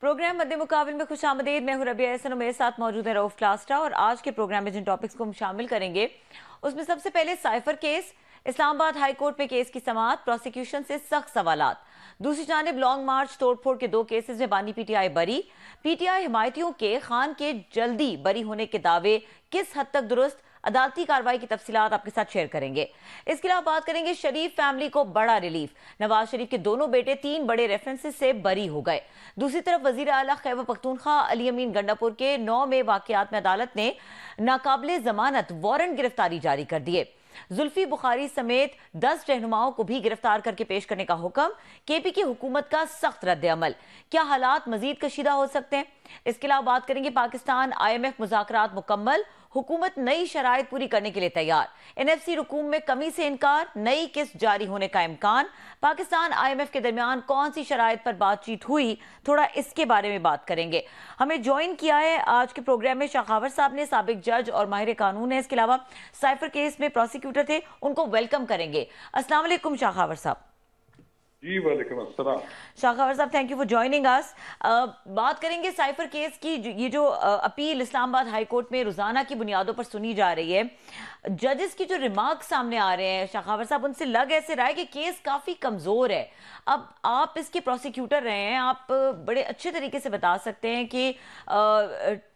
Programme मद्दे मुकाबिल में खुश आमदीद। मैं हूं रबिया एहसन और मेरे साथ मौजूद है रऊफ क्लास्टा। और आज के प्रोग्राम में जिन टॉपिक्स को हम शामिल करेंगे उसमें सबसे पहले cipher case, Islamabad high court में केस की समाअत, प्रोसिक्यूशन से सख्त सवालात। दूसरी जानिब लॉन्ग मार्च तोड़फोड़ के 2 केसेस में बानी पीटीआई बरी। पीटीआई हिमायतियों के खान के जल्दी बरी होने के दावे किस हद तक दुरुस्त, अदालती कार्रवाई की तफसीलात आपके साथ शेयर करेंगे। इसके अलावा बात करेंगे शरीफ फैमिली को बड़ा रिलीफ, नवाज शरीफ के दोनों बेटे 3 बड़े रेफरेंसेस से बरी हो गए। दूसरी तरफ वजीर आला खैबर पख्तूनख्वा अली अमीन गंडापुर के 9 में वाकयात में अदालत ने नाकाबिले जमानत वारंट गिरफ्तारी जारी कर दिए। जुल्फी बुखारी समेत 10 रहनुमाओं को भी गिरफ्तार करके पेश करने का हुक्म। केपी की हुकूमत का सख्त रद्द अमल, क्या हालात मजीद कशीदा हो सकते हैं। इसके अलावा बात करेंगे पाकिस्तान IMF मुज़ाकरात मुकम्मल, हुकूमत नई शराइत पूरी करने के लिए तैयार। NFC रुकूम में कमी से इनकार, नई किस्त जारी होने का इम्कान। पाकिस्तान IMF के दरमियान कौन सी शराइत पर बातचीत हुई, थोड़ा इसके बारे में बात करेंगे। हमें ज्वाइन किया है आज के प्रोग्राम में शाखावर साहब ने, साबिक जज और माहिर कानून है। इसके अलावा साइफर केस में प्रोसिक्यूटर थे, उनको वेलकम करेंगे। अस्सलाम वालेकुम शाखावर साहब। जी वालेकुम अस्सलाम। शाखावर साहब, thank you for joining us. बात करेंगे साइफर केस की। ये जो अपील इस्लामाबाद हाई कोर्ट में रोजाना की बुनियादों पर सुनी जा रही है, जजेस की जो रिमार्क सामने आ रहे हैं शाखावर साहब, उनसे लग ऐसे रहा है कि केस काफी कमजोर है। अब आप इसके प्रोसिक्यूटर रहे हैं, आप बड़े अच्छे तरीके से बता सकते हैं कि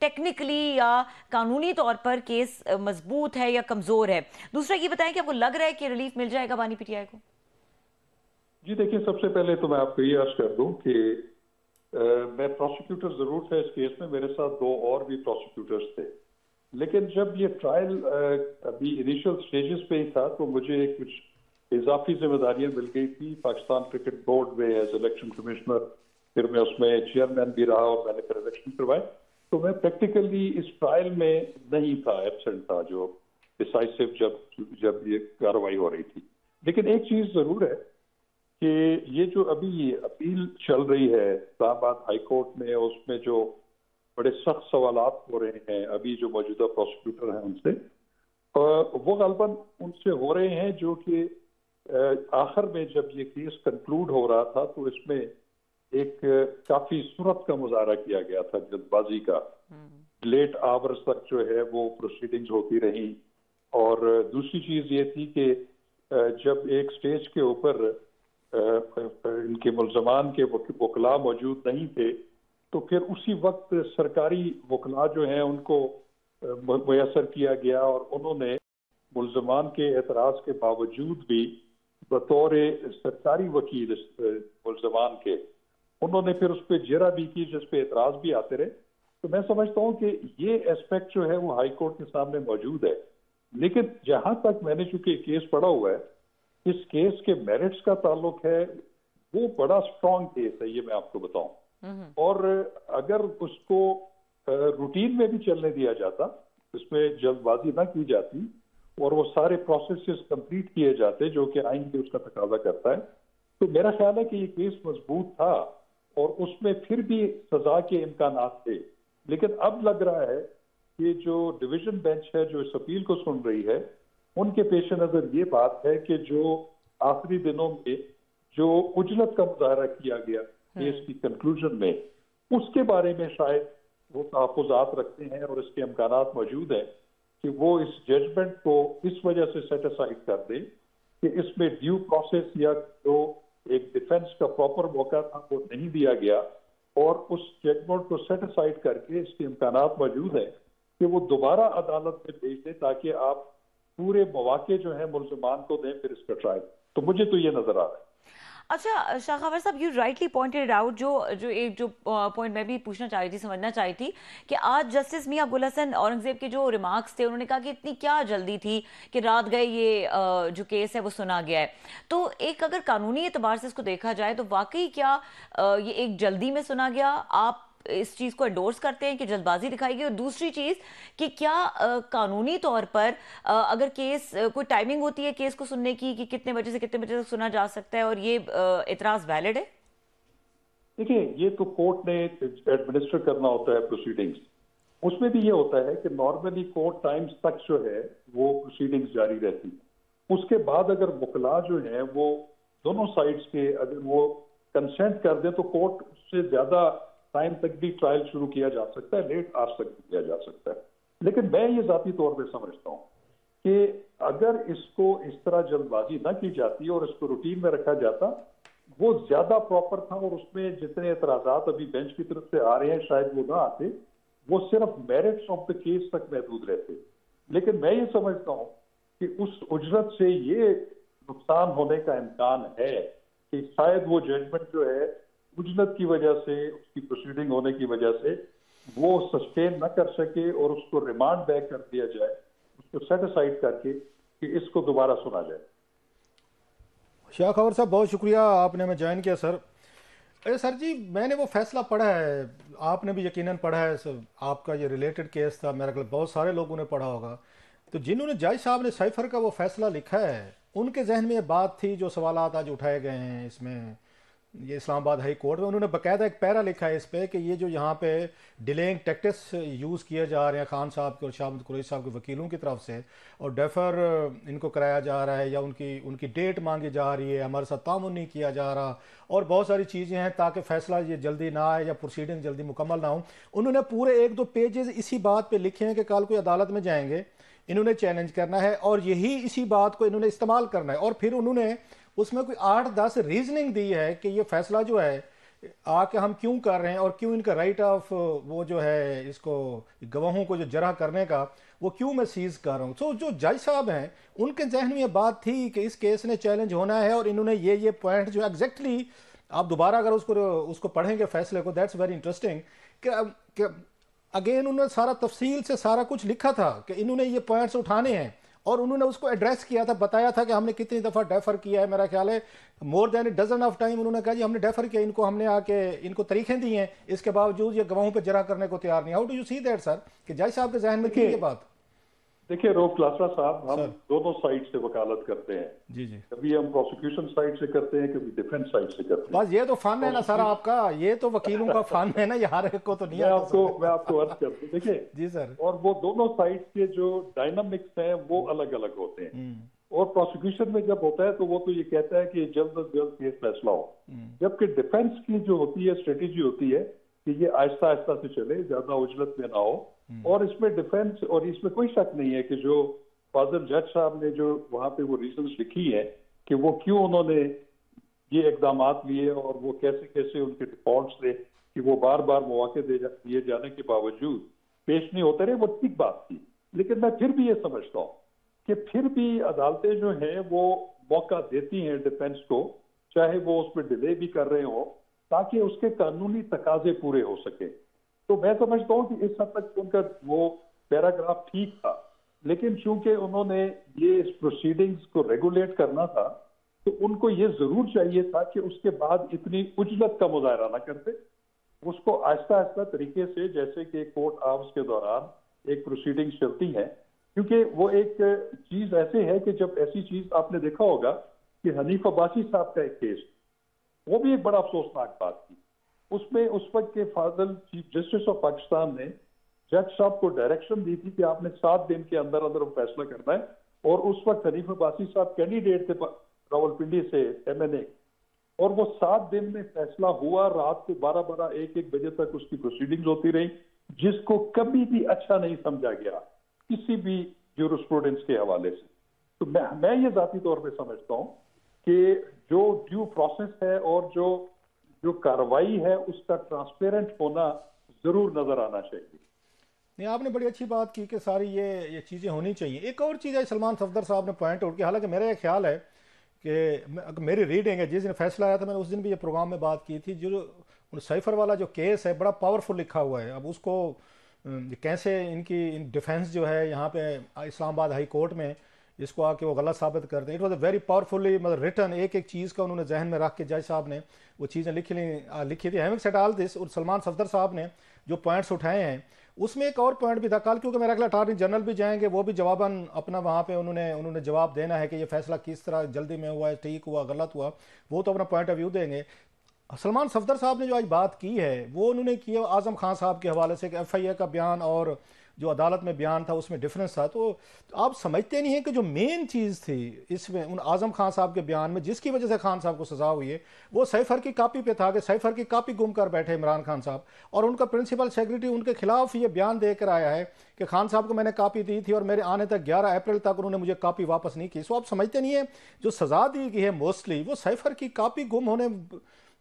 टेक्निकली या कानूनी तौर पर केस मजबूत है या कमजोर है। दूसरा ये बताएं कि आपको लग रहा है कि रिलीफ मिल जाएगा बानी पीटीआई को। जी देखिए, सबसे पहले तो मैं आपको ये अर्ज कर दूं कि मैं प्रोसिक्यूटर जरूर था इस केस में, मेरे साथ 2 और भी प्रोसिक्यूटर्स थे। लेकिन जब ये ट्रायल अभी इनिशियल स्टेजेस पे ही था तो मुझे कुछ इजाफी जिम्मेदारियां मिल गई थी पाकिस्तान क्रिकेट बोर्ड में एज इलेक्शन कमिश्नर। फिर मैं उसमें चेयरमैन भी रहा और मैंने फिर इलेक्शन करवाए। तो मैं प्रैक्टिकली इस ट्रायल में नहीं था, एब्सेंट था, जो डिसाइसिव जब ये कार्रवाई हो रही थी। लेकिन एक चीज जरूर है कि ये जो अभी अपील चल रही है इस्लामाबाद हाई कोर्ट में, उसमें जो बड़े सख्त सवालात हो रहे हैं अभी जो मौजूदा प्रोसिक्यूटर हैं उनसे, वो गलबन उनसे हो रहे हैं जो कि आखिर में जब ये केस कंक्लूड हो रहा था तो इसमें एक काफी सूरत का मुजाहरा किया गया था, जल्दबाजी का। लेट आवर्स तक जो है वो प्रोसीडिंग्स होती रही। और दूसरी चीज ये थी कि जब एक स्टेज के ऊपर इनके मुल्जमान के वकला मौजूद नहीं थे तो फिर उसी वक्त सरकारी वकला जो हैं उनको मुयसर किया गया और उन्होंने मुल्जमान के एतराज के बावजूद भी बतौर सरकारी वकील मुल्जमान के उन्होंने फिर उस पर जरा भी की, जिस पे एतराज भी आते रहे। तो मैं समझता हूँ कि ये एस्पेक्ट जो है वो हाई कोर्ट के सामने मौजूद है। लेकिन जहां तक मैंने चूंकि केस पढ़ा हुआ है, इस केस के मेरिट्स का ताल्लुक है, वो बड़ा स्ट्रॉन्ग केस है, ये मैं आपको बताऊं। और अगर उसको रूटीन में भी चलने दिया जाता, इसमें जल्दबाजी ना की जाती और वो सारे प्रोसेसेस कंप्लीट किए जाते जो कि आइन के उसका तकाजा करता है, तो मेरा ख्याल है कि ये केस मजबूत था और उसमें फिर भी सजा के इम्कानात थे। लेकिन अब लग रहा है कि जो डिवीजन बेंच है जो इस अपील को सुन रही है, उनके पेश नजर ये बात है कि जो आखिरी दिनों में जो उजलत का मुजाहरा किया गया केस की कंक्लूजन में, उसके बारे में शायद वो तहफ़्फ़ुज़ात रखते हैं और इसके इम्कानात मौजूद है कि वो इस जजमेंट को इस वजह से सेट असाइड कर दे कि इसमें ड्यू प्रोसेस या जो एक डिफेंस का प्रॉपर मौका था वो नहीं दिया गया, और उस जजमेंट को सेट असाइड करके इसके इम्कानात मौजूद है कि वो दोबारा अदालत में भेज दें ताकि आप पूरे मौके जो है मुल्जमान को दें फिर इसका ट्रायल। तो मुझे तो ये नजर आ रहा है। अच्छा शाखावर साहब, यू राइटली पॉइंटेड आउट, जो पॉइंट मैं भी पूछना चाह रही थी, समझना चाह रही थी कि आज जस्टिस मियां अब्दुल हसन औरंगजेब के जो रिमार्क्स थे, उन्होंने कहा कि इतनी क्या जल्दी थी कि रात गए ये जो केस है वो सुना गया है। तो एक अगर कानूनी एतबार से इसको देखा जाए तो वाकई क्या ये एक जल्दी में सुना गया? आप इस चीज को एंडोर्स करते हैं कि जल्दबाजी दिखाई गई? और दूसरी चीज कि क्या कानूनी तौर पर अगर केस कोई टाइमिंग होती है केस को सुनने की कि कितने बजे से कितने बजे तक सुना जा सकता है और ये एतराज वैलिड है? देखिए, ये तो कोर्ट ने एडमिनिस्टर करना होता है प्रोसीडिंग्स। उसमें भी ये होता है कि नॉर्मली कोर्ट टाइम्स तक जो है वो प्रोसीडिंग्स जारी रहती है। उसके बाद अगर वकला जो है वो दोनों साइड्स के अगर वो कंसेंट कर दे तो कोर्ट उससे ज्यादा टाइम तक भी ट्रायल शुरू किया जा सकता है, लेट आवर्स तक भी किया जा सकता है। लेकिन मैं ये जाती तौर पे समझता हूँ कि अगर इसको इस तरह जल्दबाजी ना की जाती और इसको रूटीन में रखा जाता, वो ज्यादा प्रॉपर था और उसमें जितने एतराजात अभी बेंच की तरफ से आ रहे हैं शायद वो ना आते, वो सिर्फ मेरिट्स ऑफ द केस तक महदूद रहते। लेकिन मैं ये समझता हूँ कि उस उजरत से ये नुकसान होने का इम्कान है कि शायद वो जजमेंट जो है उजरत की वजह से, उसकी प्रोसीडिंग होने की वजह से वो सस्टेन न कर सके और उसको रिमांड बैक कर दिया जाए, उसको सेट असाइड करके कि इसको दोबारा सुना जाए। शाह खबर साहब, बहुत शुक्रिया आपने हमें ज्वाइन किया सर। अरे सर जी, मैंने वो फैसला पढ़ा है, आपने भी यकीनन पढ़ा है सर, आपका ये रिलेटेड केस था, मेरे ख्याल बहुत सारे लोगों ने पढ़ा होगा। तो जिन्होंने जज साहब ने साइफर का वो फैसला लिखा है, उनके जहन में ये बात थी, जो सवालात आज उठाए गए हैं इसमें, ये इस्लामाबाद हाई कोर्ट में उन्होंने बाकायदा एक पैरा लिखा है इस पे कि ये जो यहाँ पे डिलेइंग टैक्टिक्स यूज़ किए जा रहे हैं खान साहब के और शाह कुरैशी साहब के वकीलों की तरफ से, और डेफर इनको कराया जा रहा है या उनकी उनकी डेट मांगी जा रही है, हमारे साथ तामुन नहीं किया जा रहा, और बहुत सारी चीज़ें हैं ताकि फैसला ये जल्दी ना आए या प्रोसीडिंग जल्दी मुकम्मल ना हो। उन्होंने पूरे 1-2 पेजेस इसी बात पर लिखे हैं कि कल कोई अदालत में जाएंगे, इन्होंने चैलेंज करना है और यही इसी बात को इन्होंने इस्तेमाल करना है। और फिर उन्होंने उसमें कोई 8-10 रीजनिंग दी है कि ये फैसला जो है आके हम क्यों कर रहे हैं और क्यों इनका राइट ऑफ वो जो है इसको गवाहों को जो जरा करने का वो क्यों मैं सीज कर रहा हूँ। तो जो जज साहब हैं उनके जहन में ये बात थी कि इस केस ने चैलेंज होना है, और इन्होंने ये पॉइंट जो एग्जैक्टली आप दोबारा अगर उसको पढ़ेंगे फैसले को, दैट्स वेरी इंटरेस्टिंग कि अगेन उन्होंने सारा तफसील से सारा कुछ लिखा था कि इन्होंने ये पॉइंट्स उठाने हैं और उन्होंने उसको एड्रेस किया था, बताया था कि हमने कितनी दफ़ा डेफर किया है, मेरा ख्याल है more than dozen of time उन्होंने कहा जी हमने डेफर किया, इनको हमने आके इनको तरीखें दी हैं, इसके बावजूद ये गवाहों पे जरा करने को तैयार नहीं। How do you see that sir कि जज साहब के जहन में थी ये बात? देखिए रोफ लासरा साहब, हम दोनों साइड से वकालत करते हैं जी, कभी हम प्रोसिक्यूशन साइड से करते हैं, कभी डिफेंस साइड से करते हैं। बस ये तो फन है ना सर आपका, ये तो वकीलों का फन है ना, ये हर एक को तो नहीं। मैं आपको अर्ज करता हूँ, देखिए जी सर, और वो दोनों साइड के जो डायनामिक्स हैं वो अलग अलग होते हैं। और प्रोसिक्यूशन में जब होता है तो वो तो ये कहता है कि जल्द अज जल्द केस फैसला हो, जबकि डिफेंस की जो होती है स्ट्रेटेजी होती है कि ये आहिस्ता आहिस्ता से चले, ज्यादा उजलत में ना हो। और इसमें डिफेंस, और इसमें कोई शक नहीं है कि जो फाजिल जज साहब ने जो वहां पे वो रीजंस लिखी है कि वो क्यों उन्होंने ये इकदाम लिए और वो कैसे कैसे उनके डिफॉल्ट्स थे कि वो बार बार मौके दिए जाने के बावजूद पेश नहीं होते रहे, वो ठीक बात थी। लेकिन मैं फिर भी ये समझता हूँ कि फिर भी अदालतें जो हैं वो मौका देती हैं डिफेंस को, चाहे वो उसमें डिले भी कर रहे हो, ताकि उसके कानूनी तकाजे पूरे हो सके। तो मैं समझता हूँ कि इस हद तक उनका वो पैराग्राफ ठीक था, लेकिन चूंकि उन्होंने ये इस प्रोसीडिंग्स को रेगुलेट करना था तो उनको ये जरूर चाहिए था कि उसके बाद इतनी उजलत का मुजाहरा ना करते, उसको आहिस्ता आहिस्ता तरीके से, जैसे कि कोर्ट आवर्स के दौरान एक प्रोसीडिंग चलती है। क्योंकि वो एक चीज ऐसे है कि जब ऐसी चीज आपने देखा होगा कि हनीफ अब्बासी साहब का एक केस, वो भी एक बड़ा अफसोसनाक बात थी। उसमें उस वक्त के फाजिल चीफ जस्टिस ऑफ पाकिस्तान ने जज साहब को डायरेक्शन दी थी कि आपने 7 दिन के अंदर अंदर फैसला करना है, और उस वक्त हनीफ अब्बासी साहब कैंडिडेट थे रावलपिंडी से MNA, और वो 7 दिन में फैसला हुआ। रात को 12-12, 1-1 बजे तक उसकी प्रोसीडिंग्स होती रही, जिसको कभी भी अच्छा नहीं समझा गया किसी भी ज्यूरिस्प्रूडेंस के हवाले से। तो मैं ये जाती तौर पे समझता हूँ कि जो ड्यू प्रोसेस है और जो कार्रवाई है उसका ट्रांसपेरेंट होना जरूर नजर आना चाहिए। नहीं, आपने बड़ी अच्छी बात की कि सारी ये चीज़ें होनी चाहिए। एक और चीज़ है सलमान सफदर साहब ने पॉइंट आउट किया, हालांकि मेरा ये ख्याल है कि मेरी रीडिंग है, जिस दिन फैसला आया था मैंने उस दिन भी ये प्रोग्राम में बात की थी, जो साइफर वाला जो केस है बड़ा पावरफुल लिखा हुआ है। अब उसको कैसे इनकी डिफेंस जो है यहाँ पे इस्लामाबाद हाई कोर्ट में इसको आके वो गलत साबित कर दें, it was a very powerfully मतलब रिटर्न, एक एक चीज़ का उन्होंने जहन में रख के जज साहब ने वो चीज़ें लिखी थी। हैविंग सेड ऑल दिस, और सलमान सफदर साहब ने जो पॉइंट्स उठाए हैं उसमें एक और पॉइंट भी था कल, क्योंकि मेरा ख्याल अटॉर्नी जनरल भी जाएंगे, वो भी जवाबन अपना वहाँ पे उन्होंने जवाब देना है कि ये फैसला किस तरह जल्दी में हुआ है, ठीक हुआ, गलत हुआ, वो तो अपना पॉइंट ऑफ व्यू देंगे। सलमान सफदर साहब ने जो आज बात की है वो उन्होंने की है आजम खान साहब के हवाले से कि एफआईए का बयान और जो अदालत में बयान था उसमें डिफरेंस था। तो आप समझते नहीं हैं कि जो मेन चीज़ थी इसमें उन आजम खान साहब के बयान में जिसकी वजह से खान साहब को सजा हुई है वो सैफर की कापी पे था कि सैफर की कापी गुम कर बैठे इमरान खान साहब, और उनका प्रिंसिपल सेक्रेटरी उनके खिलाफ ये बयान देकर आया है कि खान साहब को मैंने कापी दी थी और मेरे आने तक 11 अप्रैल तक उन्होंने मुझे कापी वापस नहीं की। सो आप समझते नहीं है जो सजा दी गई है मोस्टली वो सैफर की कापी गुम होने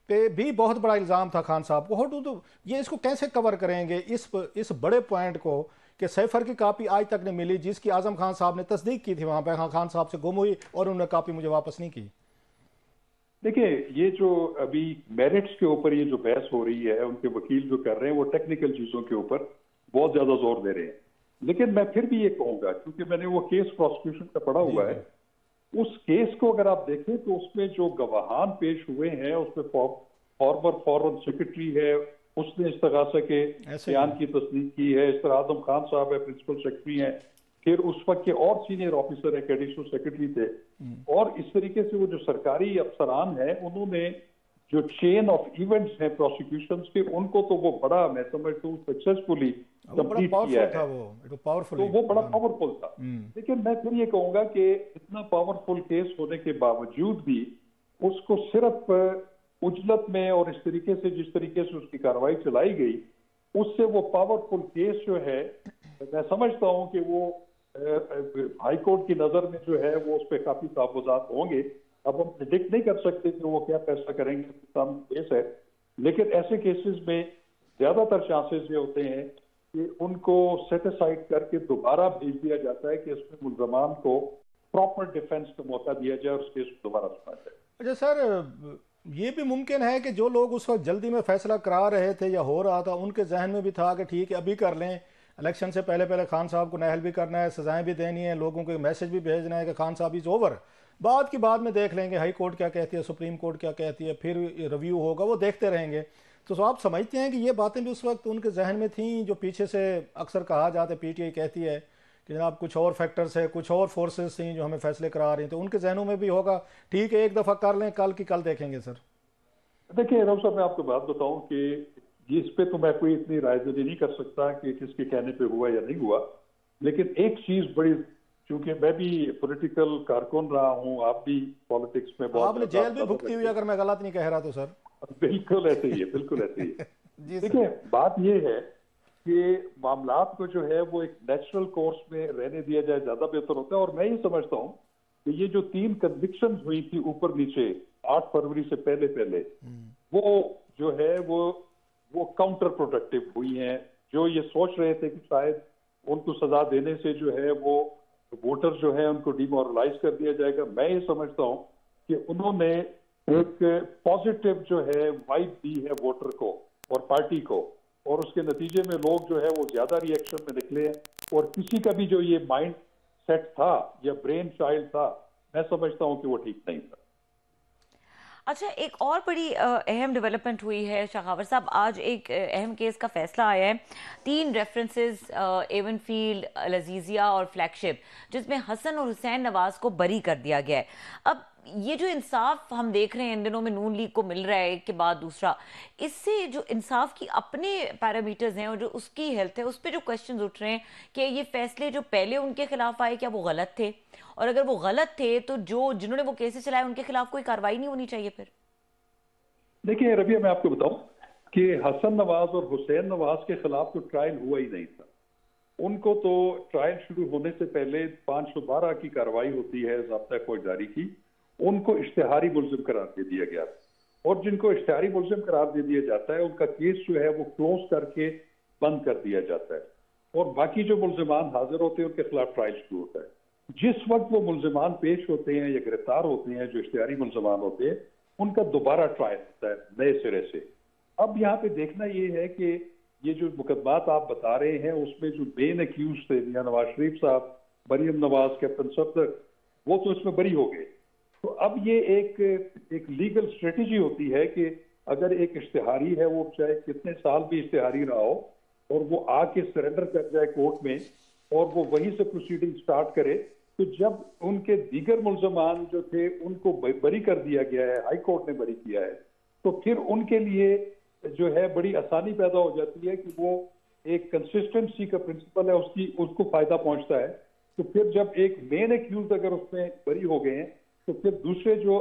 पे भी बहुत बड़ा इल्ज़ाम था खान साहब को। तो ये इसको कैसे कवर करेंगे इस बड़े पॉइंट को कि सैफर की कापी आज तक नहीं मिली जिसकी आजम खान साहब ने तस्दीक की थी वहां पे, हाँ खान साहब से गुम हुई और उन्होंने कापी मुझे वापस नहीं की। देखिए, ये जो अभी मेरिट्स के ऊपर ये जो बहस हो रही है, उनके वकील जो कर रहे हैं वो टेक्निकल चीजों के ऊपर बहुत ज्यादा जोर दे रहे हैं। लेकिन मैं फिर भी ये कहूंगा, क्योंकि मैंने वो केस प्रोसिक्यूशन का पढ़ा हुआ है, उस केस को अगर आप देखें तो उसमें जो गवाहान पेश हुए हैं उसमें फॉर्मर फॉरेन सेक्रेटरी है, उसने इस्तगासा के बयान की तस्दीक की है। इस तरह आजम खान साहब है, प्रिंसिपल सेक्रेटरी हैं, फिर उस वक्त के और सीनियर ऑफिसर है, एडिशनल सेक्रेटरी थे। और इस तरीके से वो जो सरकारी अफसरान है उन्होंने जो चेन ऑफ इवेंट्स हैं प्रोसिक्यूशन के, उनको तो वो बड़ा, मैं समझता हूँ, सक्सेसफुली कंप्लीट किया है। तो वो बड़ा पावरफुल था। लेकिन मैं फिर ये कहूंगा कि इतना पावरफुल केस होने के बावजूद भी उसको सिर्फ उजलत में और इस तरीके से, जिस तरीके से उसकी कार्रवाई चलाई गई, उससे वो पावरफुल केस जो है, मैं समझता हूं कि वो हाई कोर्ट की नजर में जो है वो उस पर काफी तहफुजात होंगे। अब हम प्रिडिक्ट नहीं कर सकते कि वो क्या फैसला करेंगे, सामने केस है। लेकिन ऐसे केसेस में ज्यादातर चांसेस ये होते हैं कि उनको सेटिसाइड करके दोबारा भेज दिया जाता है कि इसमें मुल्जमान को प्रॉपर डिफेंस का मौका दिया जाए और उस केस को दोबारा सुना जाए। अच्छा सर, ये भी मुमकिन है कि जो लोग उस वक्त जल्दी में फैसला करा रहे थे या हो रहा था उनके जहन में भी था कि ठीक है अभी कर लें, इलेक्शन से पहले पहले खान साहब को नाअहल भी करना है, सजाएं भी देनी है, लोगों को मैसेज भी भेजना है कि खान साहब इज ओवर, बाद की बाद में देख लेंगे हाई कोर्ट क्या कहती है, सुप्रीम कोर्ट क्या कहती है, फिर रिव्यू होगा, वो देखते रहेंगे। तो आप समझते हैं कि ये बातें भी उस वक्त उनके जहन में थी जो पीछे से अक्सर कहा जाता है, पीटीआई कहती है कि जनाब कुछ और फैक्टर्स है, कुछ और फोर्सेस थी जो हमें फैसले करा रही, तो उनके जहनों में भी होगा ठीक है एक दफ़ा कर लें, कल की कल देखेंगे। सर देखिए रब साहब, मैं आपको बात बताऊं कि इस पे तो मैं कोई इतनी रायदनी नहीं कर सकता कि किसके कहने पे हुआ या नहीं हुआ। लेकिन एक चीज बड़ी, चूंकि मैं भी पॉलिटिकल कारकुन रहा हूं, आप भी पॉलिटिक्स में बहुत, आपने जेल भी भुगती हुई, अगर मैं गलत नहीं कह रहा तो सर। बिल्कुल ऐसे ही है, बिल्कुल ऐसे ही है। देखिए, बात यह है कि मामलात को जो है वो एक नेचुरल कोर्स में रहने दिया जाए, ज्यादा बेहतर होता है। और मैं ये समझता हूँ कि ये जो 3 कन्विक्शन हुई थी ऊपर नीचे 8 फरवरी से पहले पहले, वो जो है वो काउंटर प्रोडक्टिव हुई हैं। जो ये सोच रहे थे कि शायद उनको सजा देने से जो है वो वोटर जो है उनको डिमोरलाइज कर दिया जाएगा, मैं ये समझता हूँ कि उन्होंने एक पॉजिटिव जो है वाइब दी है वोटर को और पार्टी को, और उसके नतीजे में लोग जो है वो ज्यादा रिएक्शन में निकले हैं। और किसी का भी जो ये माइंड सेट था या ब्रेन चाइल्ड था, मैं समझता हूँ कि वो ठीक नहीं था। अच्छा, एक और बड़ी अहम डेवलपमेंट हुई है शखावत साहब, आज एक अहम केस का फैसला आया है। 3 रेफरेंसेस, एवनफील्ड, लजीजिया और फ्लैगशिप, जिसमें हसन और हुसैन नवाज को बरी कर दिया गया है। अब ये जो इंसाफ हम देख रहे हैं इन दिनों में नून लीग को मिल रहा है एक के बाद दूसरा, इससे जो इंसाफ की अपने पैरामीटर्स हैं और जो उसकी हेल्थ है उस पर जो क्वेश्चन उठ रहे हैं कि ये फैसले जो पहले उनके खिलाफ आए क्या वो गलत थे, और अगर वो गलत थे तो जिन्होंने वो केसेस चलाए उनके खिलाफ कोई कार्रवाई नहीं होनी चाहिए फिर। देखिए रबिया, मैं आपको बताऊं कि हसन नवाज और हुसैन नवाज के खिलाफ तो ट्रायल हुआ ही नहीं था। उनको तो ट्रायल शुरू होने से पहले 512 की कार्रवाई होती है ज़ाब्ता फौजदारी की, उनको इश्तिहारी मुल्जिम करार दे दिया गया। और जिनको इश्तिहारी मुल्जिम करार दे दिया जाता है उनका केस जो है वो क्लोज करके बंद कर दिया जाता है, और बाकी जो मुल्जिमान हाजिर होते हैं उनके खिलाफ ट्रायल शुरू होता है। जिस वक्त वो मुल्जिमान पेश होते हैं या गिरफ्तार होते हैं, जो इश्तिहारी मुल्जिमान होते हैं, उनका दोबारा ट्रायल होता है नए सिरे से। अब यहाँ पे देखना ये है कि ये जो मुकदमात आप बता रहे हैं उसमें जो मेन अक्यूज थे मियां नवाज शरीफ साहब, मरियम नवाज, कैप्टन सफदर, वो तो इसमें बरी हो गए। तो अब ये एक लीगल स्ट्रेटेजी होती है कि अगर एक इश्तिहारी है, वो चाहे कितने साल भी इश्तिहारी रहा हो, और वो आके सरेंडर कर जाए कोर्ट में और वो वहीं से प्रोसीडिंग स्टार्ट करे, तो जब उनके दीगर मुल्जमान जो थे उनको बरी कर दिया गया है, हाई कोर्ट ने बरी किया है, तो फिर उनके लिए जो है बड़ी आसानी पैदा हो जाती है कि वो एक कंसिस्टेंसी का प्रिंसिपल है उसको फायदा पहुंचता है। तो फिर जब एक मेन एक्यूज अगर उसमें बरी हो गए हैं तो फिर दूसरे जो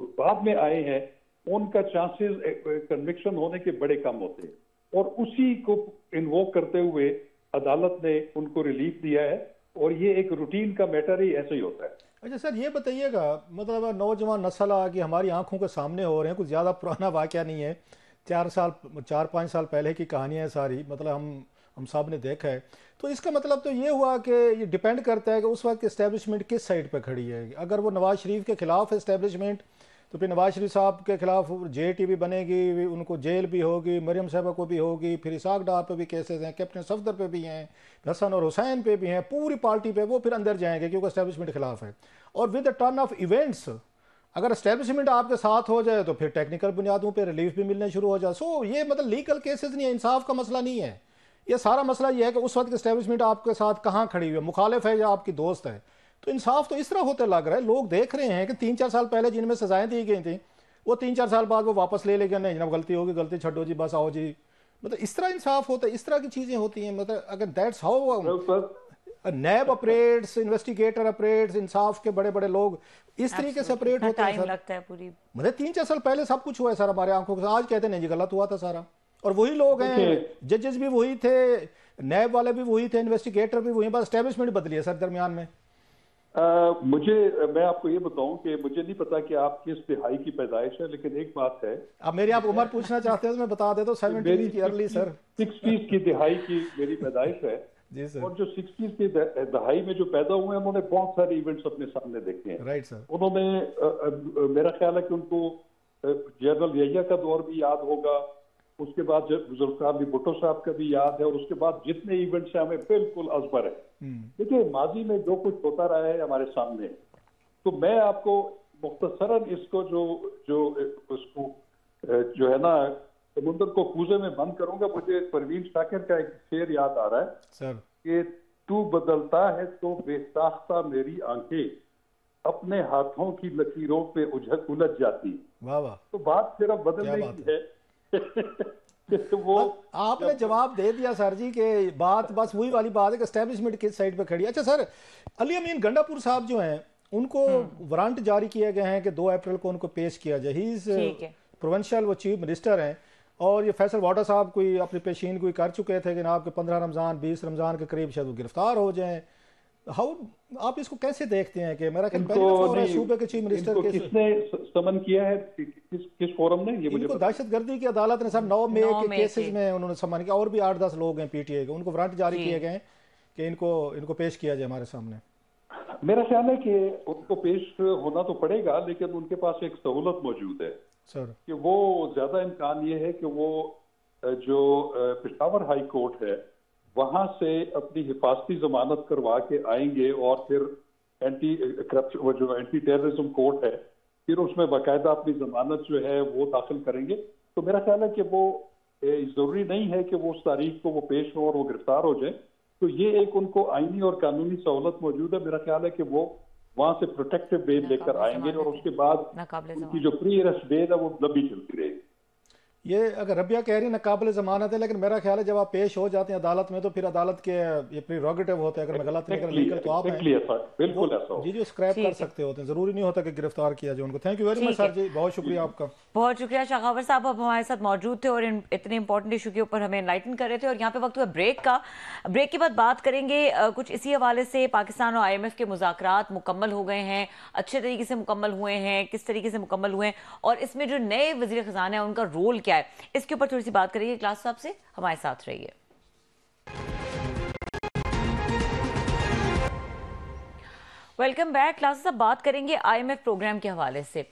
बाद में आए हैं उनका चांसेस कन्विक्शन होने के बड़े कम होते हैं, और उसी को इन्वोक करते हुए अदालत ने उनको रिलीफ दिया है, और ये एक रूटीन का मैटर ही ऐसे ही होता है। अच्छा सर, ये बताइएगा, मतलब नौजवान नस्ल आगे हमारी आंखों के सामने हो रहे हैं, कुछ ज़्यादा पुराना वाकया नहीं है, 4-5 साल पहले की कहानियाँ है सारी, मतलब हम सब ने देखा है। तो इसका मतलब तो ये हुआ कि ये डिपेंड करता है कि उस वक्त इस्टेब्लिशमेंट किस साइड पे खड़ी है। अगर वो नवाज शरीफ के खिलाफ इस्टेब्लिशमेंट, तो फिर नवाज शरीफ साहब के खिलाफ जेटी भी बनेगी, उनको जेल भी होगी, मरियम साहबा को भी होगी, फिर इसाक डार पे भी केसेस हैं, कैप्टन सफदर पे भी हैं, हसन और हुसैन पे भी हैं, पूरी पार्टी पे वो फिर अंदर जाएंगे क्योंकि इस्टेब्लिशमेंट के खिलाफ है। और with the turn off events अगर इस्टेब्लिशमेंट आपके साथ हो जाए तो फिर टेक्निकल बुनियादों पर रिलीफ भी मिलने शुरू हो जाए। सो ये मतलब लीगल केसेस नहीं है, इंसाफ का मसला नहीं है, ये सारा मसला ये है कि उस वक्त इस्टेब्लिशमेंट आपके साथ कहाँ खड़ी हुई है, मुखालिफ है या आपकी दोस्त है। तो इंसाफ तो इस तरह होते लग रहा है, लोग देख रहे हैं कि 3-4 साल पहले जिनमें सजाएं दी गई थी वो 3-4 साल बाद वो वापस ले लेंगे, नहीं जनाब गलती होगी, गलती छड्डो जी, बस आओ जी। मतलब इस तरह इंसाफ होता है, इस तरह की चीज़ें होती हैं। मतलब अगर that's how NAB operates, investigator operates, इंसाफ के बड़े बड़े लोग इस तरीके से ऑपरेट होते हैं। लगता है पूरी, मतलब 3-4 साल पहले सब कुछ हुआ है सर हमारे आंखों के, आज कहते नहीं जी गलत हुआ था सारा। और वही लोग हैं, जजेस भी वही थे, नैब वाले भी वही थे, इन्वेस्टिगेटर भी वही, बस एस्टेब्लिशमेंट बदली है सर दरमियान में। मैं आपको ये बताऊं कि मुझे नहीं पता कि आप किस तिहाई की पैदाइश है, लेकिन एक बात है, अब मेरी आप उम्र पूछना चाहते हैं तो मैं बता देता हूँ 70s की अर्ली सर, 60s की तिहाई की मेरी पैदाइश है जी सर। और जो 60s की दहाई में जो पैदा हुए हैं उन्होंने बहुत सारे इवेंट्स अपने सामने देखे हैं। Right sir. उन्होंने मेरा ख्याल है कि उनको जनरल यहिया का दौर भी याद होगा, उसके बाद जुल्फिकार अली भुट्टो साहब का भी याद है, और उसके बाद जितने इवेंट्स हैं हमें बिल्कुल अजबर है। देखिए माजी में जो कुछ होता रहा है हमारे सामने, तो मैं आपको मुख्तसरन इसको उसको जो है ना समुद्र को कूजे में बंद करूंगा। मुझे परवीन शाकिर का एक शेर याद आ रहा है सर कि तू बदलता है तो बेसाख्ता मेरी आंखें अपने हाथों की लकीरों पे उलझ जाती। वाह वाह। तो बात सिर्फ बदलने की है तो वो आपने जवाब दे दिया सर जी के बात बस वही वाली बात है कि एस्टेब्लिशमेंट किस साइड पे खड़ी है। अच्छा सर, अली अमीन गंडापुर साहब जो हैं उनको वारंट जारी किए गए हैं कि 2 अप्रैल को उनको पेश किया जाए। ही इज प्रोविंशियल, वो चीफ मिनिस्टर हैं, और ये फैसल वाडा साहब कोई अपनी पेशीन कोई कर चुके थे कि आपके 15 रमज़ान 20 रमज़ान के करीब शायद वो गिरफ्तार हो जाएं। हाउ आप इसको कैसे देखते हैं कि मेरा सूबे के चीफ मिनिस्टर के किसने समन किया है, किस फोरम ने? ये मुझे दहशतगर्दी की अदालत ने सर 9 मई के केसेस में उन्होंने समन किया, और भी 8-10 लोग हैं पीटीआई के, उनको वारंट जारी किए गए कि इनको पेश किया जाए हमारे सामने। मेरा ख्याल है कि उनको पेश होना तो पड़ेगा, लेकिन उनके पास एक सहूलत मौजूद है सर कि वो ज्यादा इम्कान ये है कि वो जो पेशावर हाई कोर्ट है वहां से अपनी हिफाजती जमानत करवा के आएंगे, और फिर एंटी करप्शन वो जो एंटी टेररिज्म कोर्ट है फिर उसमें बाकायदा अपनी जमानत जो है वो दाखिल करेंगे। तो मेरा ख्याल है कि वो जरूरी नहीं है कि वो उस तारीख को वो पेश हो और वो गिरफ्तार हो जाए। तो ये एक उनको आईनी और कानूनी सहूलत मौजूद है। मेरा ख्याल है कि वो वहां से प्रोटेक्टिव बेल लेकर आएंगे, और उसके बाद उनकी जो प्री अरेस्ट बेल है वो लंबी चलती रहेगी। ये अगर रबिया कह रही है नाकाबिल जमानत है, लेकिन मेरा ख्याल है जब आप पेश हो जाते हैं अदालत में तो फिर अदालत के ये प्रीरोगेटिव होते हैं, अगर मैं गलत नहीं कर लीगल तो आप बिल्कुल ऐसा जी जो स्क्रैप कर सकते होते हैं, जरूरी नहीं होता कि गिरफ्तार किया जाए उनको। Thank you very much sir ji, बहुत शुक्रिया आपका। बहुत शुक्रिया शाखावर साहब, आप हमारे साथ मौजूद थे और इतने इंपॉर्टेंट इशू के ऊपर हमें एनलाइटन कर रहे थे। और यहाँ पे वक्त हुआ ब्रेक का, ब्रेक के बाद बात करेंगे कुछ इसी हवाले से। पाकिस्तान और IMF के मुज़ाकरात मुकम्मल हो गए हैं, अच्छे तरीके से मुकम्मल हुए हैं, किस तरीके से मुकम्मल हुए हैं, और इसमें जो नए वज़ीर ख़ज़ाना है उनका रोल क्या है, इसके ऊपर थोड़ी सी बात करेंगे। क्लास साहब से हमारे साथ रहिए। Welcome back. क्लास साहब बात करेंगे IMF प्रोग्राम के हवाले से।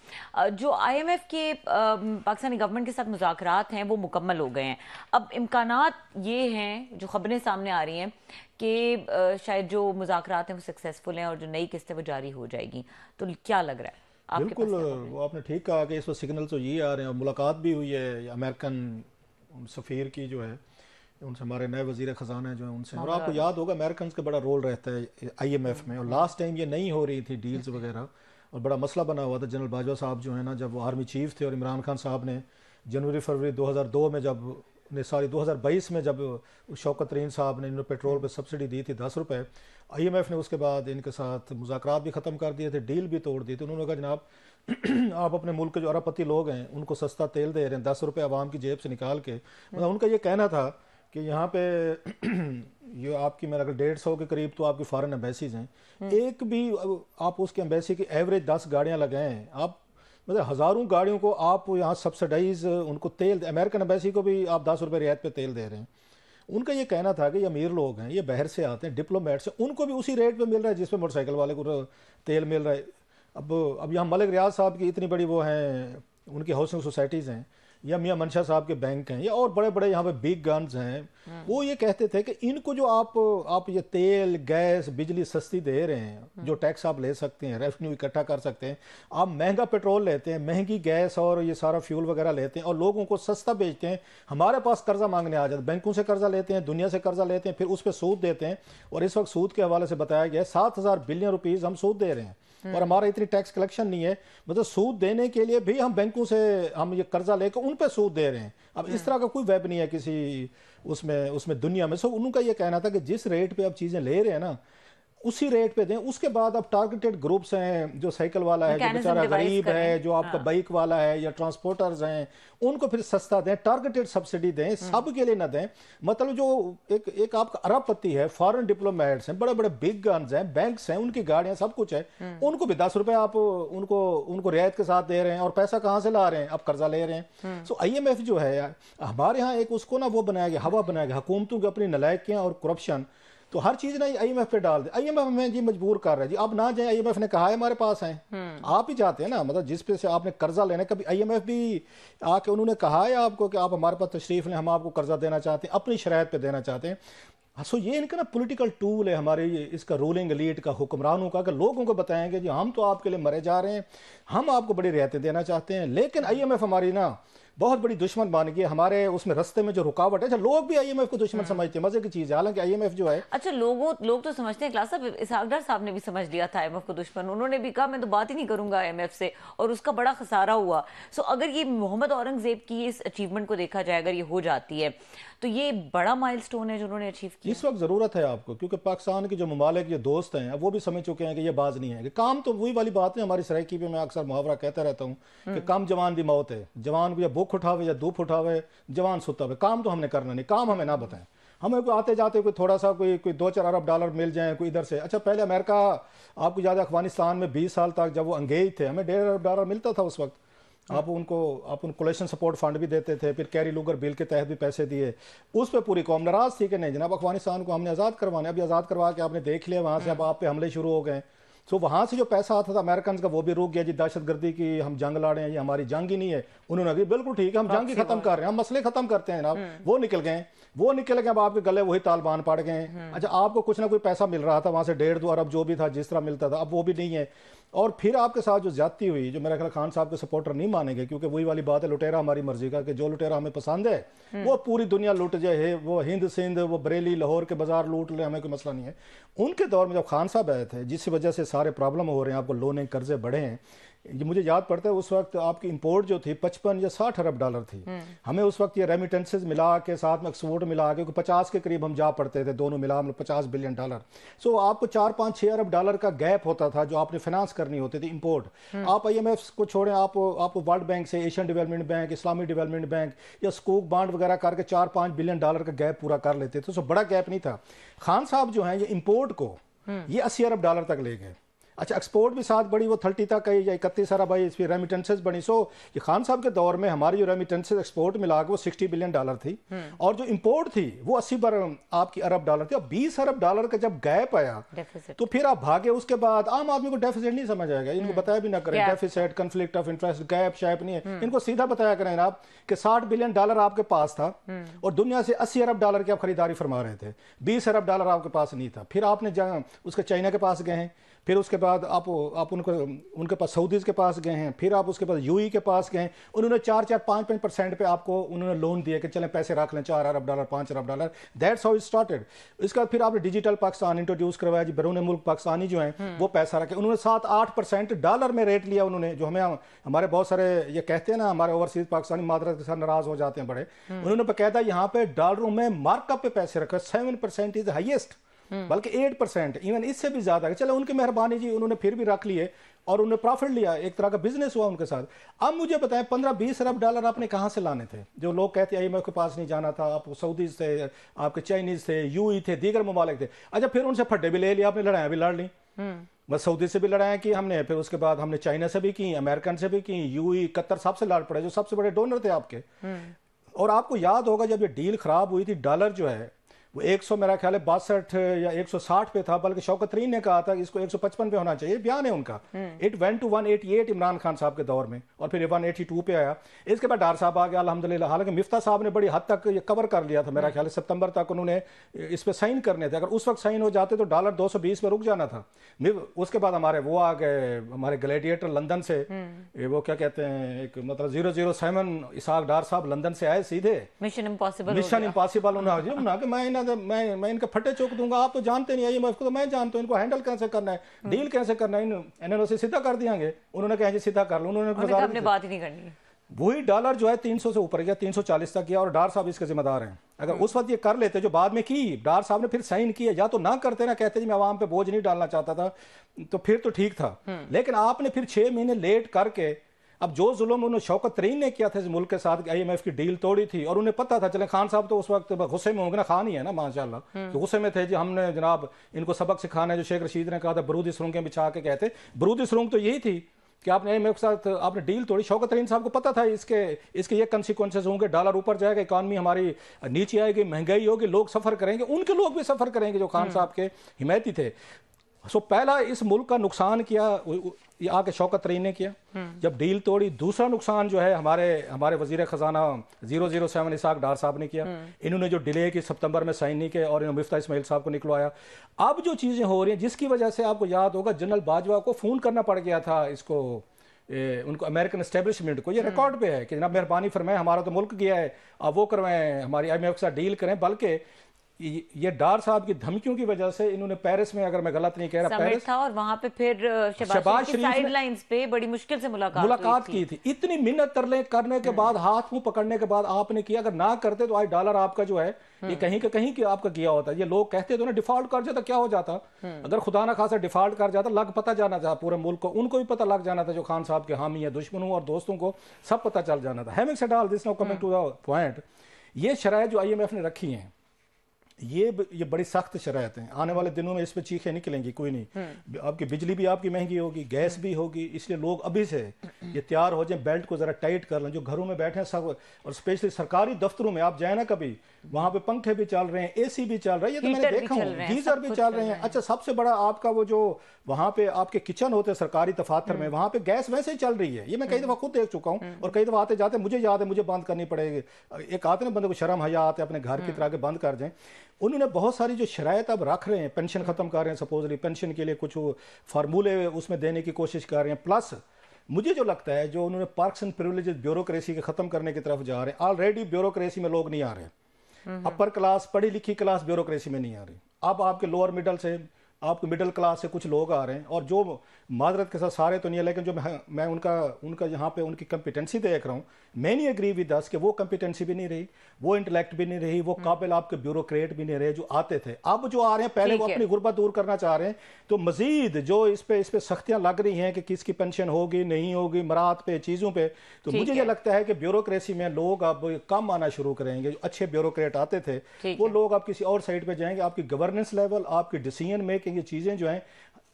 जो IMF के पाकिस्तानी गवर्नमेंट के साथ मुज़ाकरात हैं वो मुकम्मल हो गए हैं। अब इम्कानात ये हैं, जो खबरें सामने आ रही हैं कि शायद जो मुज़ाकरात हैं वो सक्सेसफुल हैं और जो नई किस्तें वो जारी हो जाएगी। तो क्या लग रहा है आपके? बिल्कुल वो आपने ठीक कहा कि इस वक्त सिग्नल तो ये आ रहे हैं। मुलाकात भी हुई है अमेरिकन सफ़ीर की जो है उनसे, हमारे नए वज़ीर ख़ज़ाना जो है उनसे, और आपको याद होगा अमेरिकन का बड़ा रोल रहता है IMF में, और लास्ट टाइम ये नहीं हो रही थी डील्स वगैरह और बड़ा मसला बना हुआ था। जनरल बाजवा साहब जो है ना, जब वो आर्मी चीफ थे और इमरान खान साहब ने जनवरी फरवरी 2002 में जब ने सॉरी 2022 में जब शौकत तरीन साहब ने पेट्रोल पे सब्सिडी दी थी 10 रुपये, IMF ने उसके बाद इनके साथ मुज़ाकरात भी ख़त्म कर दिए थे, डील भी तोड़ दी थी। उन्होंने कहा जनाब आप अपने मुल्क के जो अरबपति लोग हैं उनको सस्ता तेल दे रहे हैं 10 रुपये आवाम की जेब से निकाल के। मतलब उनका ये कहना था कि यहाँ पे ये आपकी मेरा 150 के करीब तो आपकी फॉरेन एम्बेसीज हैं, एक भी आप उसके एम्बेसी की एवरेज 10 गाड़ियाँ लगाएं, आप मतलब हज़ारों गाड़ियों को आप यहाँ सब्सिडाइज उनको तेल, अमेरिकन एम्बेसी को भी आप 10 रुपये रियायत पे तेल दे रहे हैं। उनका ये कहना था कि ये अमीर लोग हैं, ये बाहर से आते हैं, डिप्लोमेट्स हैं, उनको भी उसी रेट पे मिल रहा है जिस पे मोटरसाइकिल वाले को तेल मिल रहा है। अब यहाँ मलिक रियाज साहब की इतनी बड़ी वो हैं, उनकी हाउसिंग सोसाइटीज़ हैं, या मियाँ मनशा साहब के बैंक हैं, या और बड़े बड़े यहाँ पे बिग गन्स हैं, वो ये कहते थे कि इनको जो आप ये तेल गैस बिजली सस्ती दे रहे हैं, जो टैक्स आप ले सकते हैं, रेवेन्यू इकट्ठा कर सकते हैं, आप महंगा पेट्रोल लेते हैं, महंगी गैस और ये सारा फ्यूल वगैरह लेते हैं और लोगों को सस्ता बेचते हैं, हमारे पास कर्जा मांगने आ जाते, बैंकों से कर्जा लेते हैं, दुनिया से कर्जा लेते हैं, फिर उस पर सूद देते हैं। और इस वक्त सूद के हवाले से बताया गया 7,000 बिलियन रुपीज़ हम सूद दे रहे हैं और हमारा इतनी टैक्स कलेक्शन नहीं है, मतलब सूद देने के लिए भी हम बैंकों से हम ये कर्जा लेकर उन पे सूद दे रहे हैं। अब इस तरह का कोई वेब नहीं है किसी उसमें दुनिया में। सो उनका ये कहना था कि जिस रेट पे आप चीज़ें ले रहे हैं ना उसी रेट पे दें। उसके बाद अब टारगेटेड ग्रुप्स हैं, जो साइकिल वाला है, जो बेचारा गरीब है, जो आपका बाइक वाला है या ट्रांसपोर्टर्स हैं, उनको फिर सस्ता दें, टारगेटेड सब्सिडी दें, सब के लिए ना दें। मतलब जो एक आपका अरबपति है, फॉरेन डिप्लोमेट्स हैं, बड़े बड़े बिग गन्स हैं, बैंक्स हैं, उनकी गाड़ियां सब कुछ है, उनको भी 10 रुपए आप उनको रियायत के साथ दे रहे हैं और पैसा कहाँ से ला रहे हैं, आप कर्जा ले रहे हैं। सो IMF जो है यार हमारे यहाँ एक उसको ना वो बनाया गया, हवा बनाया गया, हुकूमतों की अपनी नलायकियाँ और करप्शन, तो हर चीज ना IMF पे डाल दे। IMF हमें जी मजबूर कर रहा है जी, आप ना जाए, IMF ने कहा है हमारे पास हैं, आप ही जाते हैं ना, मतलब जिस पे से आपने कर्जा लेना, कभी IMF भी आके उन्होंने कहा है आपको कि आप हमारे पास तशरीफ लें, हम आपको कर्जा देना चाहते हैं, अपनी शरायत पे देना चाहते हैं। सो ये इनका ना पॉलिटिकल टूल है हमारे इसका रूलिंग एलीट का, हुक्मरानों का, कि लोगों को बताएंगे जी हम तो आपके लिए मरे जा रहे हैं, हम आपको बड़ी रियायतें देना चाहते हैं। लेकिन IMF हमारी ना बहुत बड़ी दुश्मन बन गई हमारे उसमें रास्ते में जो रुकावट है। लोग भी IMF को दुश्मन समझते हैं, मजे की चीज है, हालांकि IMF जो है, अच्छा लोग तो समझते हैं, क्लास साहब इसहाक साहब ने भी समझ लिया था IMF को दुश्मन, उन्होंने भी कहा मैं तो बात ही नहीं करूंगा IMF से, और उसका बड़ा खसारा हुआ। सो अगर ये मोहम्मद औरंगजेब की इस अचीवमेंट को देखा जाए, अगर ये हो जाती है तो ये बड़ा माइलस्टोन है जो उन्होंने अचीव किया। इस वक्त जरूरत है आपको, क्योंकि पाकिस्तान के जो ममालिक जो दोस्त हैं वो भी समझ चुके हैं कि ये बाज नहीं है, कि काम तो वही वाली बात है, हमारी सराइकी पे मैं अक्सर मुहावरा कहता रहता हूँ कि काम जवान दी मौत है, जवान को या भूख उठावे या धूप उठावे, जवान सुता हुए, काम तो हमने करना नहीं, काम हमें ना बताएं, हमें कोई आते जाते कोई थोड़ा सा कोई 2-4 अरब डॉलर मिल जाए कोई इधर से। अच्छा पहले अमेरिका, आपको याद है अफगानिस्तान में 20 साल तक जब वो अंगेज थे, हमें 1.5 अरब डॉलर मिलता था उस वक्त, आप उनको कोलेशन सपोर्ट फंड भी देते थे, फिर कैरी लूगर बिल के तहत भी पैसे दिए, उस पर पूरी कौम नाराज थी कि नहीं जनाब अफगानिस्तान को हमने आज़ाद करवाना, अभी आज़ाद करवा के आपने देख लिया, वहाँ से अब आप पे हमले शुरू हो गए। सो वहाँ से जो पैसा आता था अमेरिकन का वो भी रुक गया जी, दहशतगर्दी की हम जंग लड़े हैं, ये हमारी जंग ही नहीं है। उन्होंने कहा बिल्कुल ठीक है, हम जंग ही खत्म कर रहे हैं, हम मसले खत्म करते हैं जनाब। वो निकल गए, अब आपके गले वही तालिबान पड़ गए। अच्छा आपको कुछ ना कोई पैसा मिल रहा था वहाँ से, 1.5-2 अरब जो भी था जिस तरह मिलता था, अब वो भी नहीं है। और फिर आपके साथ जो ज्यादती हुई, जो मेरा ख्याल खान साहब के सपोर्टर नहीं मानेंगे, क्योंकि वही वाली बात है, लुटेरा हमारी मर्जी का, कि जो लुटेरा हमें पसंद है वो पूरी दुनिया लूट जाए, वो हिंद सिंध वो बरेली लाहौर के बाजार लूट ले, हमें कोई मसला नहीं है। उनके दौर में जब खान साहब आए थे, जिस वजह से सारे प्रॉब्लम हो रहे हैं, आपको लोने कर्जे बढ़े हैं, ये मुझे याद पड़ता है उस वक्त आपकी इंपोर्ट जो थी 55 या 60 अरब डॉलर थी, हमें उस वक्त ये रेमिटेंसेज मिला के साथ में एक्सपोर्ट मिला के 50 के करीब हम जा पड़ते थे, दोनों मिला 50 बिलियन डॉलर। सो आपको 4-5-6 अरब डॉलर का गैप होता था जो आपने फाइनेंस करनी होती थी इंपोर्ट। आप IMF को छोड़ें, आप वर्ल्ड बैंक से, एशियन डेवलपमेंट बैंक, इस्लामी डेवलपमेंट बैंक या स्कूक बांड वगैरह करके 4-5 बिलियन डॉलर का गैप पूरा कर लेते थे। सो बड़ा गैप नहीं था। खान साहब जो है ये इंपोर्ट को ये 80 अरब डॉलर तक ले गए। अच्छा एक्सपोर्ट भी साथ बढ़ी, वो 30 तक आई या 31 अरब आई, फिर रेमिटेंसेज बनी। सो ये खान साहब के दौर में हमारी जो रेमिटेंसेज एक्सपोर्ट मिला के वो 60 बिलियन डॉलर थी, और जो इंपोर्ट थी वो 80 आपकी अरब डॉलर थी। अब 20 अरब डॉलर का जब गैप आया तो फिर आप भागे। उसके बाद आम आदमी को डेफिसिट नहीं समझ आएगा, इनको बताया भी ना करें deficit, conflict of interest, gap shape नहीं है, इनको सीधा बताया करें आप कि 60 बिलियन डॉलर आपके पास था और दुनिया से 80 अरब डॉलर की आप खरीदारी फरमा रहे थे, 20 अरब डॉलर आपके पास नहीं था। फिर आपने उसके चाइना के पास गए हैं, फिर उसके बाद आप उनके पास सऊदीज़ के पास गए हैं, फिर आप उसके पास यूई के पास गए, उन्होंने 4-5% पे आपको उन्होंने लोन दिया कि चलें पैसे रख लें, $4 अरब, $5 अरब। That's how it started. इसका फिर आपने डिजिटल पाकिस्तान इंट्रोड्यूस करवाया जी, बैरून मुल्क पाकिस्तानी जो हैं वो पैसा रखे, उन्होंने 7-8% डॉलर में रेट लिया उन्होंने, जो हमें हमारे बहुत सारे ये कहते हैं ना, हमारे ओवरसीज पाकिस्तानी मादरत के साथ नाराज हो जाते हैं बड़े। उन्होंने बकायदा यहाँ पे डॉलरों में मार्कअप पे पैसे रखे, 7% इज हाईएस्ट, बल्कि 8%, इवन इससे भी ज्यादा। चलो उनकी मेहरबानी जी, उन्होंने फिर भी रख लिए और उन्होंने प्रॉफिट लिया, एक तरह का बिजनेस हुआ उनके साथ। अब मुझे बताएं 15-20 अरब डॉलर आपने कहां से लाने थे? जो लोग कहते हैं IMF के पास नहीं जाना था, आप सऊदीज थे, आपके चाइनीज थे, यूई थे, दीगर ममालिक थे। अच्छा, फिर उनसे फड्डे भी ले लिया आपने, लड़ाइयां भी लड़ ली, बस सऊदी से भी लड़ाइयां की हमने, फिर उसके बाद हमने चाइना से भी की, अमेरिकन से भी की, यूई, कतर सबसे लड़ पड़े, जो सबसे बड़े डोनर थे आपके। और आपको याद होगा जब ये डील खराब हुई थी, डॉलर जो है वो 100 मेरा ख्याल है 62 या 160 पे था, बल्कि शौकत तरीन ने कहा था कि इसको 155 पे होना चाहिए, बयान है उनका। It went to 188 Imran Khan साहब के दौर में, और फिर 182 पे आया। इसके बाद डार साहब आ गया अल्हम्दुलिल्लाह। हालांकि मिफ्ता साहब ने बड़ी हद तक ये कवर कर लिया था, मेरा ख्याल है सितंबर तक उन्होंने इस पे साइन करने थे। अगर उस वक्त साइन हो जाते तो डॉलर 220 पे रुक जाना था। उसके बाद हमारे वो आ गए, हमारे ग्लैडिएटर लंदन से, वो क्या कहते हैं, एक मतलब 007 इसाक डार साहब लंदन से आए सीधे, मिशन इम्पॉसिबल। उन्होंने मैं इनके फटे चौक दूंगा, आप तो जानते नहीं IMF को, तो मैं जानता हूं इनको हैंडल कैसे करना है, डील कैसे करना है, इन्होंने उसे सीधा कर दियांगे। उन्होंने कहा जी सीधा कर लो, उन्होंने बात ही नहीं करनी। वही डॉलर जो है 300 से ऊपर गया, 340 तक गया, और डार साहब इसके जिम्मेदार हैं। अगर उस वक्त ये कर लेते जो बाद में की, डार साहब ने फिर साइन किया, या तो ना करते ना कहते जी मैं आवाम पे बोझ नहीं डालना चाहता था, तो फिर तो ठीक था। लेकिन आपने फिर 6 महीने लेट करके, अब जो जुल्म उन्होंने शौकत तरीन ने किया था इस मुल्क के साथ, IMF की डील तोड़ी थी, और उन्हें पता था, चले खान साहब तो उस वक्त गुस्से में होंगे ना, खान ही है ना माशाल्लाह, तो गुस्से में थे जी, हमने जनाब इनको सबक सिखाना है, जो शेख रशीद ने कहा था बरूदी सुरंगें बिछा के कहते, बरूदी सुरंग तो यही थी कि आपने IMF के साथ आपने डील तोड़ी। शौकत तरीन साहब को पता था इसके ये कंसिक्वेंसेस होंगे, डॉलर ऊपर जाएगा, इकॉनमी हमारी नीचे आएगी, महंगाई होगी, लोग सफर करेंगे, उनके लोग भी सफर करेंगे जो खान साहब के हिमायती थे। सो पहला इस मुल्क का नुकसान किया ये आके शौकत तरीन ने किया जब डील तोड़ी। दूसरा नुकसान जो है हमारे वजीर खजाना 007 इसाक डार साहब ने किया। इन्होंने जो डिले की, सितंबर में साइन नहीं किया, और इन्होंने मिफ्ता इस्माइल साहब को निकलवाया। अब जो चीजें हो रही हैं, जिसकी वजह से आपको याद होगा जनरल बाजवा को फोन करना पड़ गया था, उनको अमेरिकन एस्टेब्लिशमेंट को, ये रिकॉर्ड पे है कि जनाब मेहरबानी फरमाएं, हमारा तो मुल्क गया है, अब वो करवाएं, हमारी IMF के साथ डील करें। बल्कि ये डार साहब की धमकियों की वजह से इन्होंने पेरिस में, अगर मैं गलत नहीं कह रहा, पेरिस था, और वहां पे फिर शहबाज शरीफ साइडलाइंस पे बड़ी मुश्किल से मुलाकात की थी। इतनी मिन्नत तरले करने के बाद, हाथ मुंह पकड़ने के बाद आपने किया। अगर ना करते तो आज डॉलर आपका जो है ये कहीं के आपका किया होता। ये लोग कहते थे ना डिफॉल्ट कर जाता, क्या हो जाता? अगर खुदा ना खासा डिफॉल्ट कर जाता, लग पता जाना था पूरे मुल्क को, उनको भी पता लग जाना था जो खान साहब के हामी है, दुश्मनों और दोस्तों को सब पता चल जाना था। Having said all this, now coming to the point, ये शराइत जो IMF ने रखी हैं, ये बड़ी सख्त शराइत हैं। आने वाले दिनों में इस पे चीखें निकलेंगी, कोई नहीं। आपकी बिजली भी आपकी महंगी होगी, गैस भी होगी, इसलिए लोग अभी से ये तैयार हो जाएं, बेल्ट को जरा टाइट कर लें। जो घरों में बैठे हैं सब, और स्पेशली सरकारी दफ्तरों में आप जाए ना कभी, वहां पे पंखे भी चल रहे हैं, AC भी चल रहा है, ये तो मैंने देखा हूँ, गीजर भी चल रहे हैं। अच्छा, सबसे बड़ा आपका वो जो वहां पे आपके किचन होते हैं सरकारी दफातर में, वहां पे गैस वैसे ही चल रही है। ये मैं कई दफा खुद देख चुका हूँ, और कई दफा आते जाते मुझे याद है मुझे बंद करनी पड़ेगी। एक आते ना बंदे को शर्म हया आते अपने घर की तरह के बंद कर जाए। उन्होंने बहुत सारी जो शराइत अब रख रहे हैं, पेंशन खत्म कर रहे हैं, सपोजली पेंशन के लिए कुछ फार्मूले उसमें देने की कोशिश कर रहे हैं। प्लस मुझे जो लगता है जो उन्होंने पर्क्स एंड प्रिविलेजेस ब्यूरोक्रेसी के खत्म करने की तरफ जा रहे हैं। ऑलरेडी ब्यूरोक्रेसी में लोग नहीं आ रहे, अपर क्लास पढ़ी लिखी क्लास ब्यूरोक्रेसी में नहीं आ रही। अब आपके लोअर मिडल से, आपके मिडिल क्लास से कुछ लोग आ रहे हैं, और जो मादरत के साथ सारे तो नहीं है, लेकिन जो मैं उनका यहाँ पे उनकी कंपिटेंसी देख रहा हूँ, मैं नहीं एग्री विद दस कि वो कंपिटेंसी भी नहीं रही, वो इंटेलेक्ट भी नहीं रही, वो काबिल आपके ब्यूरोक्रेट भी नहीं रहे जो आते थे। अब जो आ रहे हैं, पहले वो अपनी गुर्बत दूर करना चाह रहे हैं, तो मजीद जो इस पे सख्तियां लग रही हैं कि किसकी पेंशन होगी नहीं होगी, मरात पे, चीजों पे, तो मुझे ये लगता है कि ब्यूरोक्रेसी में लोग अब कम आना शुरू करेंगे। जो अच्छे ब्यूरोक्रेट आते थे वो लोग अब किसी और साइड पे जाएंगे। आपकी गवर्नेंस लेवल, आपकी डिसीजन मेकिंग, ये चीजें जो हैं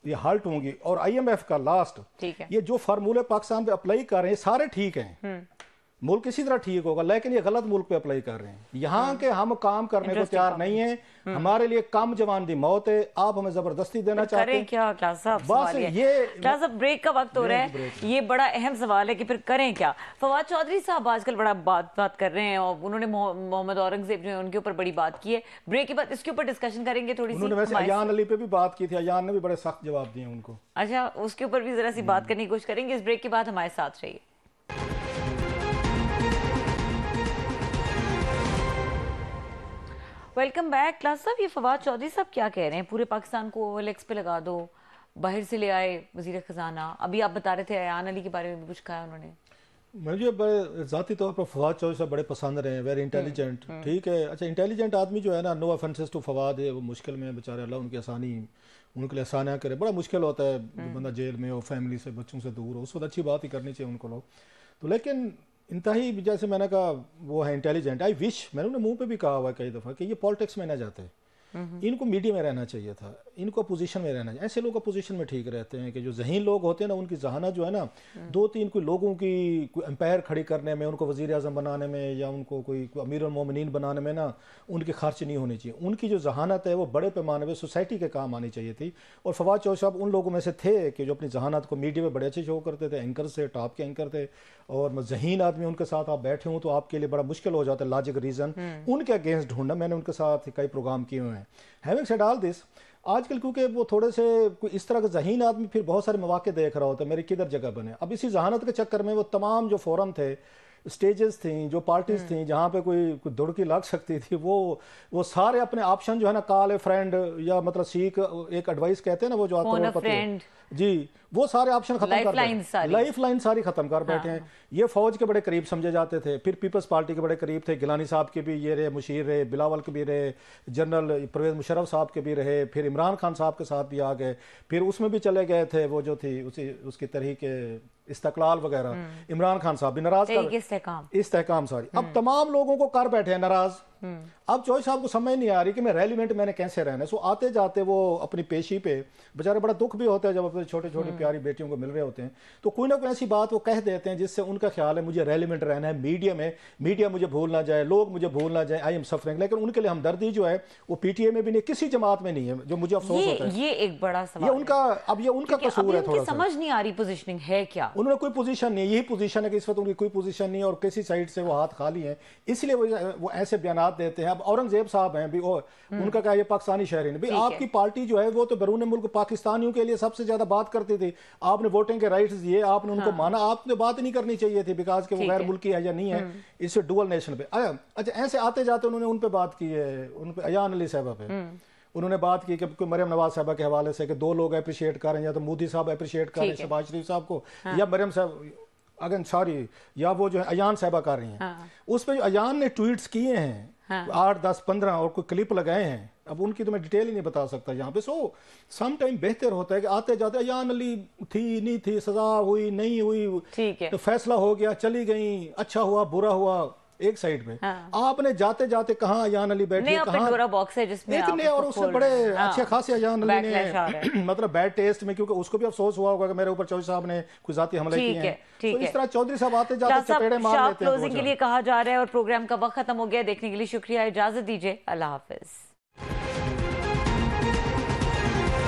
ये हल्ट होंगी। और IMF का लास्ट, ये जो फार्मूले पाकिस्तान पे अप्लाई कर रहे हैं सारे ठीक हैं, मुल्क इसी तरह ठीक होगा, लेकिन ये गलत मुल्क पे अप्लाई कर रहे हैं। यहाँ के हम काम करने को तैयार नहीं है, हमारे लिए कम जवान दी मौत है, आप हमें जबरदस्ती देना चाहते हैं। करें क्या क्लास साहब? बस ये क्लास साहब ब्रेक का वक्त हो रहा है, ये बड़ा अहम सवाल है कि फिर करें क्या। फवाद चौधरी साहब आजकल बड़ा बात कर रहे हैं और उन्होंने मोहम्मद औरंगजेब जो है उनके ऊपर बड़ी बात की है। ब्रेक के बाद इसके ऊपर डिस्कशन करेंगे थोड़ी सी। उन्होंने वैसे अयान अली पे भी बात की थी, अयान ने भी बड़े सख्त जवाब दिए उनको। अच्छा, उसके ऊपर भी जरा सी बात करने की कोशिश करेंगे। इस ब्रेक के बाद हमारे साथ रहिए। Welcome back. क्लास साहब, ये फवाद चौधरी साहब क्या कह रहे हैं? पूरे पाकिस्तान को OLX पे लगा दो, बाहर से ले आए वजीर खजाना। अभी आप बता रहे थे अयान अली के बारे में भी कुछ कहा उन्होंने। मुझे बड़े ज़ाती तौर पर फवाद चौधरी साहब बड़े पसंद रहे हैं, वेरी इंटेलिजेंट। ठीक है, अच्छा इंटेलिजेंट आदमी जो है ना, नो ऑफेंसेस टू फवाद है, वो मुश्किल में बेचारे, अल्लाह उनकी आसानी, उनके लिए आसानियाँ करे। बड़ा मुश्किल होता है बंदा जेल में हो, फैमिली से, बच्चों से दूर हो, उस वक्त अच्छी बात ही करनी चाहिए उनको लोग तो। लेकिन इंतहाई, जैसे मैंने कहा, वो है इंटेलिजेंट। आई विश, मैंने उन्हें मुंह पे भी कहा हुआ है कई दफ़ा कि ये पॉलिटिक्स में ना जाते, इनको मीडिया में रहना चाहिए था, इनको अपोजिशन में रहना चाहिए। ऐसे लोग अपोजिशन में ठीक रहते हैं कि जो ज़हीन लोग होते हैं ना, उनकी जहानत जो है ना, दो तीन कोई लोगों की कोई एम्पायर खड़ी करने में, उनको वज़ीर आज़म बनाने में या उनको कोई अमीरुल मोमिनीन बनाने में ना, उनके खर्च नहीं होनी चाहिए। उनकी जो जहानत है वो बड़े पैमाने पर सोसाइटी के काम आनी चाहिए थी। और फवाद चौधरी साहब उन लोगों में से थे कि जो अपनी जहानत को मीडिया में बड़े अच्छे शो करते थे, एंकर से, टॉप के एंकर थे। और ज़हीन आदमी उनके साथ आप बैठे हों तो आपके लिए बड़ा मुश्किल हो जाता है लॉजिक रीज़न उनके अगेंस्ट ढूंढना। मैंने उनके साथ कई प्रोग्राम किए हुए हैं। हैविंग सेड ऑल दिस, आजकल क्योंकि वो थोड़े से कोई इस तरह का ज़हीन आदमी फिर बहुत सारे मौके देख रहा होता है, मेरी किधर जगह बने। अब इसी जहानत के चक्कर में वो तमाम जो फोरम थे, स्टेजेस थी, जो पार्टीज थी जहाँ पे कोई दुड़की लग सकती थी, वो सारे अपने ऑप्शन जो है ना, कॉल ए फ्रेंड या मतलब सीक एक एडवाइस कहते हैं ना, वो जो आता है जी, वो सारे ऑप्शन खत्म कर बैठे, लाइफ लाइन सारी खत्म कर बैठे हैं। ये फौज के बड़े करीब समझे जाते थे, फिर पीपल्स पार्टी के बड़े करीब थे, गिलानी साहब के भी ये रहे, मुशीर रहे, बिलावल के भी रहे, जनरल परवेज मुशर्रफ साहब के भी रहे, फिर इमरान खान साहब के साथ भी आ गए, फिर उसमें भी चले गए थे, वो जो थी उसकी तरीके इस्तकलाल वगैरह। इमरान खान साहब भी नाराज कर इस्तेहकाम सारी, अब तमाम लोगों को कर बैठे हैं नाराज। अब चौधरी साहब को समझ नहीं आ रही कि मैं रेलिवेंट मैंने कैसे रहना है। सो आते जाते वो अपनी पेशी पे बेचारे बड़ा दुख भी होता है जब अपने छोटे छोटे प्यारी बेटियों को मिल रहे होते हैं, तो कोई ना कोई ऐसी बात वो कह देते हैं जिससे उनका ख्याल है मुझे रेलिवेंट रहना है मीडिया में, मीडिया मुझे भूल ना जाए, लोग मुझे भूल ना जाए, आई एम सफरिंग। लेकिन उनके लिए हमदर्दी जो है वो PTA में भी नहीं, किसी जमात में नहीं है, जो मुझे अफसोस होता है। ये एक बड़ा सवाल, ये उनका, अब ये उनका कसूर है थोड़ा सा। समझ नहीं आ रही पोजीशनिंग है क्या। उन्होंने कोई पोजीशन नहीं, यही पोजीशन है कि इस वक्त उनकी कोई पोजीशन नहीं है और किसी साइड से वो हाथ खाली है, इसलिए वो ऐसे बयान देते हैं। अब औरंगजेब साहब हैं भी, उनका क्या, ये पाकिस्तानी शहरी नहीं भाई, आपकी पार्टी जो है वो तो बैरून मुल्क पाकिस्तानियों के लिए सबसे ज्यादा बात करती थी। आपने वोटिंग के राइट्स दिए, आपने उनको माना, आपने बात नहीं करनी चाहिए थी बिकॉज के वो गैर मुल्की है या नहीं है, इससे डुअल नेशन पे। अच्छा, ऐसे आते जाते उन्होंने उन पे बात की है, उन पे अयान अली साहबा पे उन्होंने बात की कि मरियम नवाज साहबा के हवाले से कि दो लोग अप्रिशिएट कर रहे हैं, या तो मोदी साहब अप्रिशिएट कर रहे हैं शहबाज शरीफ साहब को, या मरियम साहब अगेन सॉरी, या वो जो है अयान साहबा कर रही हैं। उस पर अयान ने ट्वीट्स किए हैं 8, 10, 15 और कोई क्लिप लगाए हैं, अब उनकी तो मैं डिटेल ही नहीं बता सकता यहाँ पे। सो सम टाइम बेहतर होता है कि आते जाते अयान अली थी नहीं थी, सजा हुई नहीं हुई, ठीक है, तो फैसला हो गया, चली गई, अच्छा हुआ बुरा हुआ एक साइड पे। आपने जाते जाते कहाँ अयान अली बैठे, कहाँ बॉक्स है जिसमें और उससे बड़े अच्छे खासे अयान अली ने मतलब बैड टेस्ट में, क्योंकि उसको भी अफसोस हुआ होगा कि मेरे ऊपर चौधरी साहब ने कोई जाती हमले किए हैं, तो इस तरह चौधरी साहब आते जाते चपेड़े मार लेते हैं। क्लोजिंग के लिए कहा जा रहा है और प्रोग्राम का वक्त खत्म हो गया। देखने के लिए शुक्रिया, इजाजत दीजिए, अल्लाह हाफिज।